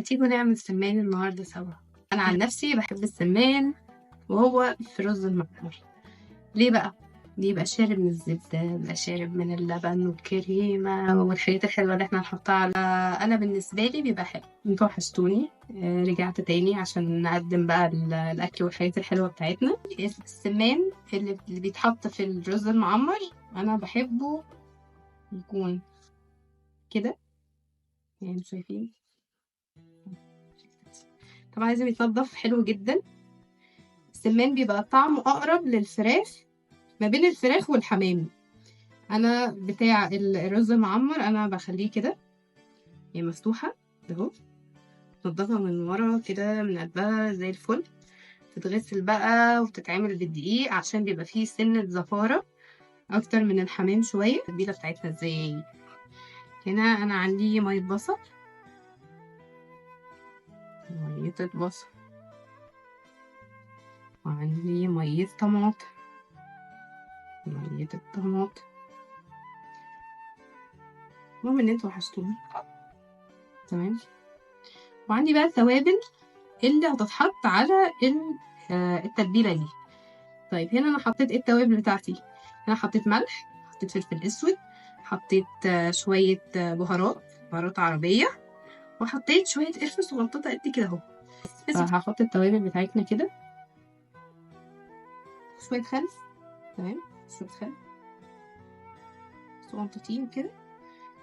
تيجوا نعمل سمان النهارده سوا. انا عن نفسي بحب السمان وهو في رز المعمر. ليه بقى؟ بيبقى شارب من الزبدة، بيبقى شارب من اللبن والكريمة والحاجات الحلوة اللي احنا نحطها على. أنا بالنسبة لي بيبقى حلو. انتوا وحشتوني. رجعت تاني عشان نقدم بقى الأكل والحاجات الحلوة بتاعتنا. السمان اللي بيتحط في الرز المعمر أنا بحبه يكون كده، يعني شايفين. طبعا لازم يتنضف حلو جدا. السمان بيبقى طعمه أقرب للفراخ، ما بين الفراخ والحمام. انا بتاع الرز المعمر انا بخليه كده، يعني مفتوحه اهو، تنضفها من ورا كده من قلبها زي الفل. تتغسل بقى وتتعمل بالدقيق عشان بيبقى فيه سنه زفاره اكتر من الحمام شويه. التتبيله بتاعتنا ازاي؟ هنا انا عندي ميه بصل، ميه البصل، وعندي ميه طماطم، ميه الطماطم. المهم ان انتوا وحشتوني. تمام. وعندي بقى التوابل اللي هتتحط على التتبيله دي. طيب هنا انا حطيت ايه التوابل بتاعتي؟ هنا حطيت ملح، حطيت فلفل اسود، حطيت شويه بهارات عربيه، وحطيت شويه قرفه صغنططه قد كده اهو. هحط التوابل بتاعتنا كده، شويه خل. تمام، شويه خل صغنطتين كده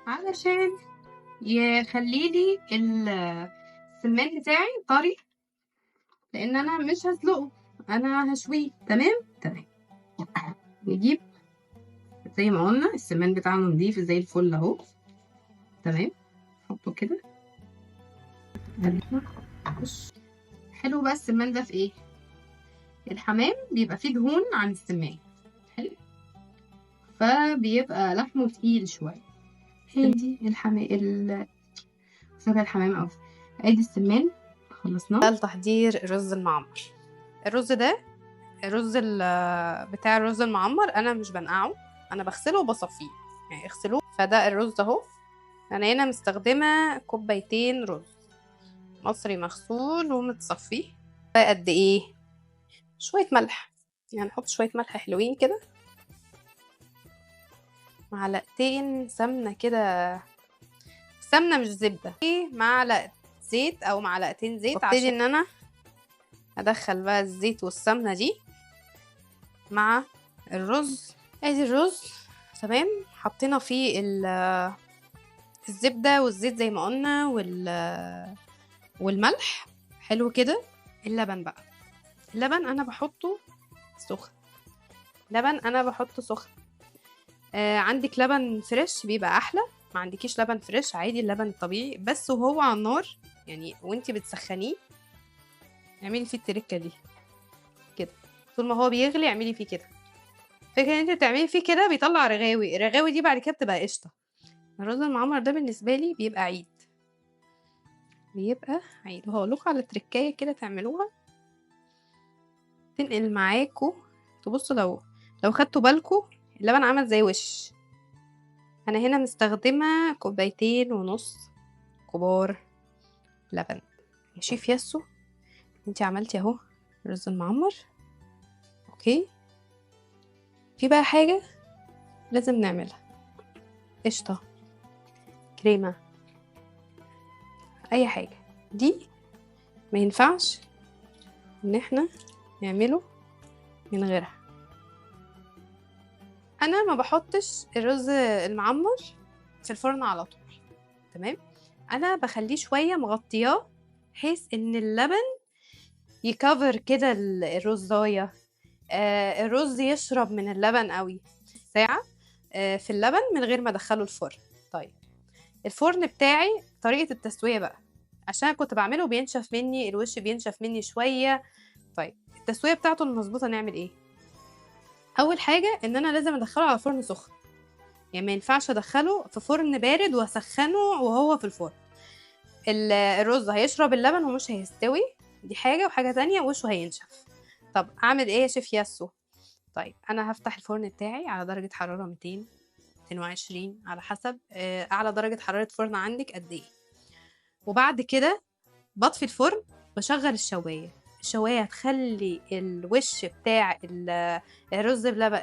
علشان يخليلي السمان بتاعي طري، لان انا مش هسلقه، انا هشويه. تمام. نجيب زي ما قلنا السمان بتاعنا نضيف زي الفل اهو. تمام، نحطه كده. حلو بقى السمان ده في ايه؟ الحمام بيبقى فيه دهون عن السمان، حلو، فبيبقى لحمه تقيل شويه. دي الحمام او ادي السمان. خلصناه. تحضير الرز المعمر. الرز ده بتاع الرز المعمر انا مش بنقعه، انا بغسله وبصفيه، يعني اغسلوه. فده الرز اهو. انا هنا مستخدمه كوبايتين رز مصري مغسول ومتصفيه. قد ايه؟ شويه ملح، يعني نحط شويه ملح حلوين كده، معلقتين سمنه كده، سمنه مش زبده، معلقه زيت او معلقتين زيت. ابتدي ان انا ادخل بقى الزيت والسمنه دي مع الرز. ادي الرز. تمام، حطينا فيه الزبده والزيت زي ما قلنا والملح. حلو كده. اللبن بقى، اللبن انا بحطه سخن، سخن. عندك لبن فريش بيبقى احلى، ما عندكيش لبن فريش عادي اللبن الطبيعي بس. وهو على النار يعني وانتي بتسخنيه اعملي فيه التركه دي كده، طول ما هو بيغلي اعملي فيه كده. فكرة ان انت بتعملي فيه كده بيطلع رغاوي، الرغاوي دي بعد كده بتبقى قشطه. الرز المعمر ده بالنسبه لي بيبقى عيد، وهقول لكم على تركايه كده تعملوها تنقل معاكوا. تبصوا لو خدتوا بالكوا اللبن عمل زي وش. انا هنا مستخدمه كوبايتين ونص كبار لبن. شيف ياسو، انتي عملتي اهو الرز المعمر. اوكي، في بقى حاجه لازم نعملها، قشطه، كريمه، اي حاجه دي ما ينفعش ان احنا نعمله من غيرها. انا ما بحطش الرز المعمر في الفرن على طول. تمام، انا بخليه شويه مغطياه بحيث ان اللبن يكفر كده الرزايه. الرز يشرب من اللبن قوي ساعه في اللبن من غير ما ادخله الفرن. طيب الفرن بتاعي طريقه التسويه بقى، عشان كنت بعمله بينشف مني الوش، بينشف مني شويه. طيب التسويه بتاعته المظبوطه نعمل ايه؟ اول حاجه ان انا لازم ادخله على فرن سخن، يعني ما ينفعش ادخله في فرن بارد واسخنه وهو في الفرن. الرز هيشرب اللبن ومش هيستوي، دي حاجه. وحاجه تانية وشه هينشف. طب اعمل ايه يا شيف ياسو؟ طيب انا هفتح الفرن بتاعي على درجه حراره 200 220 على حسب اعلى درجه حراره فرن عندك قد ايه. وبعد كده بطفي الفرن، بشغل الشوايه هتخلي الوش بتاع الرز بلبن،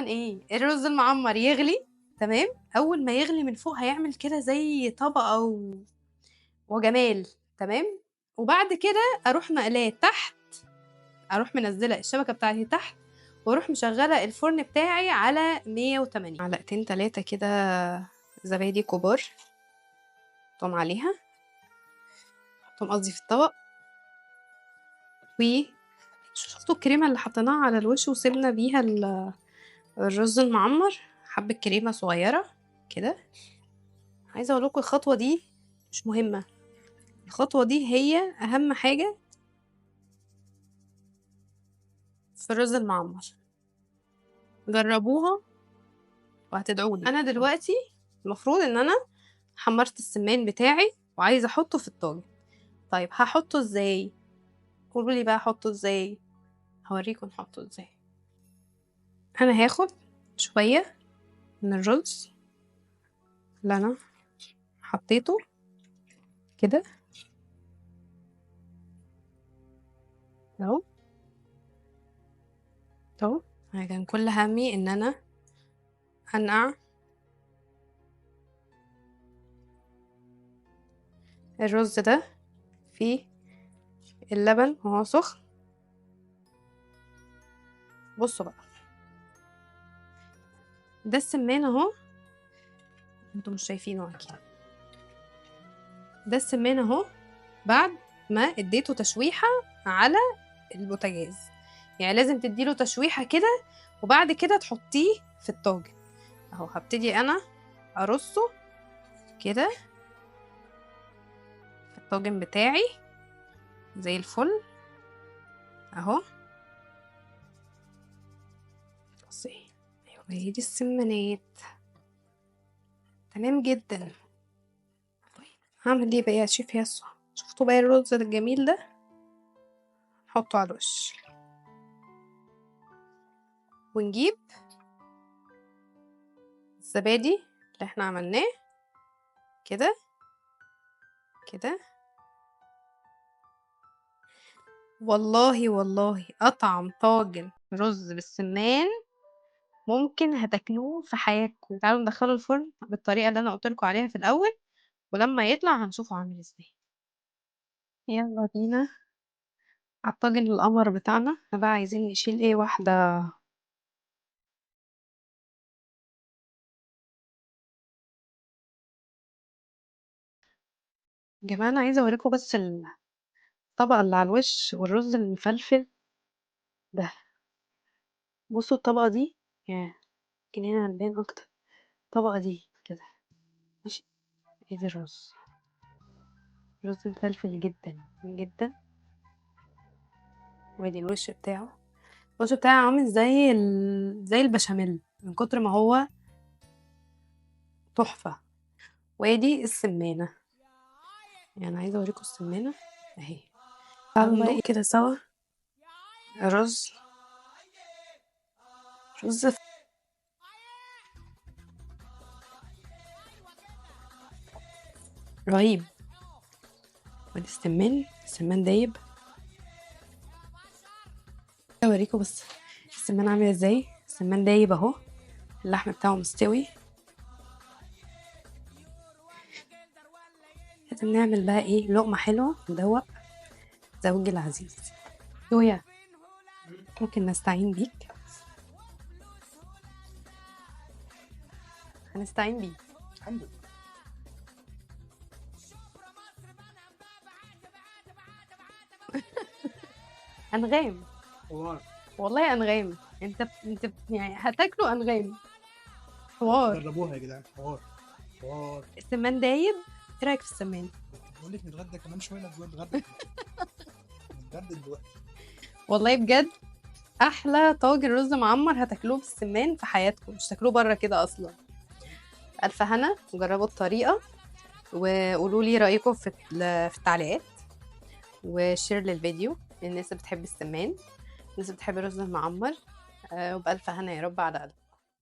ايه، الرز المعمر يغلي. تمام. اول ما يغلي من فوق هيعمل كده زي طبقه وجمال. تمام. وبعد كده اروح مقلاه تحت، اروح منزله الشبكه بتاعتي تحت، واروح مشغله الفرن بتاعي على 180. معلقتين 3 كده زبادي كبار، حطهم عليها، حطهم قصدي في الطبق. و شفتوا الكريمه اللي حطيناها على الوش وسيبنا بيها الرز المعمر؟ حبه كريمه صغيره كده. عايزه اقول لكم الخطوه دي مش مهمه، الخطوه دي هي اهم حاجه في الرز المعمر. جربوها وهتدعولي. انا دلوقتي المفروض ان انا حمرت السمان بتاعي وعايزه احطه في الطاجن. طيب هحطه ازاي؟ قولوا لي بقى احطه ازاي. هوريكم نحطه ازاي. انا هاخد شويه من الرز اللي انا حطيته كده اهو اهو. انا كان كل همي ان انا انقع الرز ده في اللبن وهو سخن. بصوا بقى، ده السمان اهو، انتوا مش شايفينه اكيد. ده السمان اهو بعد ما اديته تشويحه على البوتاجاز. يعني لازم تديله تشويحه كده وبعد كده تحطيه في الطاجن اهو. هبتدي انا ارصه كده في الطاجن بتاعي زي الفل اهو. بصي، ايوه هي دي السمانات. تمام جدا. طيب هعمل ايه بقى يا شيف ياسو؟ شفتوا بقى الرز الجميل ده؟ نحطه على الوش ونجيب الزبادي اللي احنا عملناه كده كده. والله اطعم طاجن رز بالسمان ممكن هتاكلوه في حياتكم. تعالوا ندخله الفرن بالطريقه اللي انا قلت لكم عليها في الاول، ولما يطلع هنشوفه عامل ازاي. يلا بينا على الطاجن القمر بتاعنا. احنا بقى عايزين نشيل ايه واحده. يا جماعه انا عايزه اوريكم بس الطبقه اللي على الوش والرز المفلفل ده. بصوا الطبقه دي، يا يمكن هنا هنبان اكتر. الطبقه دي كده ماشي. ايه ده؟ الرز، رز مفلفل جدا جدا. وادي الوش بتاعه. الوش بتاعه عامل زي البشاميل من كتر ما هو تحفة. وادي السمانة، يعني عايزة اوريكم السمانة اهي. تعالوا بقى كده سوا. رز رهيب. وادي السمان دايب. اوريكم بس السمان عامل ازاي. السمان دايب اهو، اللحم بتاعه مستوي. لازم نعمل بقى ايه لقمة حلوة ندوق زوجي العزيز. يويا ممكن نستعين بيك؟ هنستعين بيك. الحمد لله. انغام حوار. والله انغام. انت يعني هتاكلوا انغام. حوار. جربوها يا جدعان، حوار حوار. السمان دايب. ايه رايك في السمان؟ بقول لك نتغدى كمان شويه. نتغدى نتغدى دلوقتي. والله بجد احلى طاجن رز معمر هتاكلوه بالسمان في حياتكم، مش تاكلوه بره كده اصلا. الف هنا، وجربوا الطريقه وقولوا لي رايكم في التعليقات، وشير للفيديو للناس اللي بتحب السمان، الناس اللي بتحب الرز المعمر. وبألف هنا يا رب على قلب.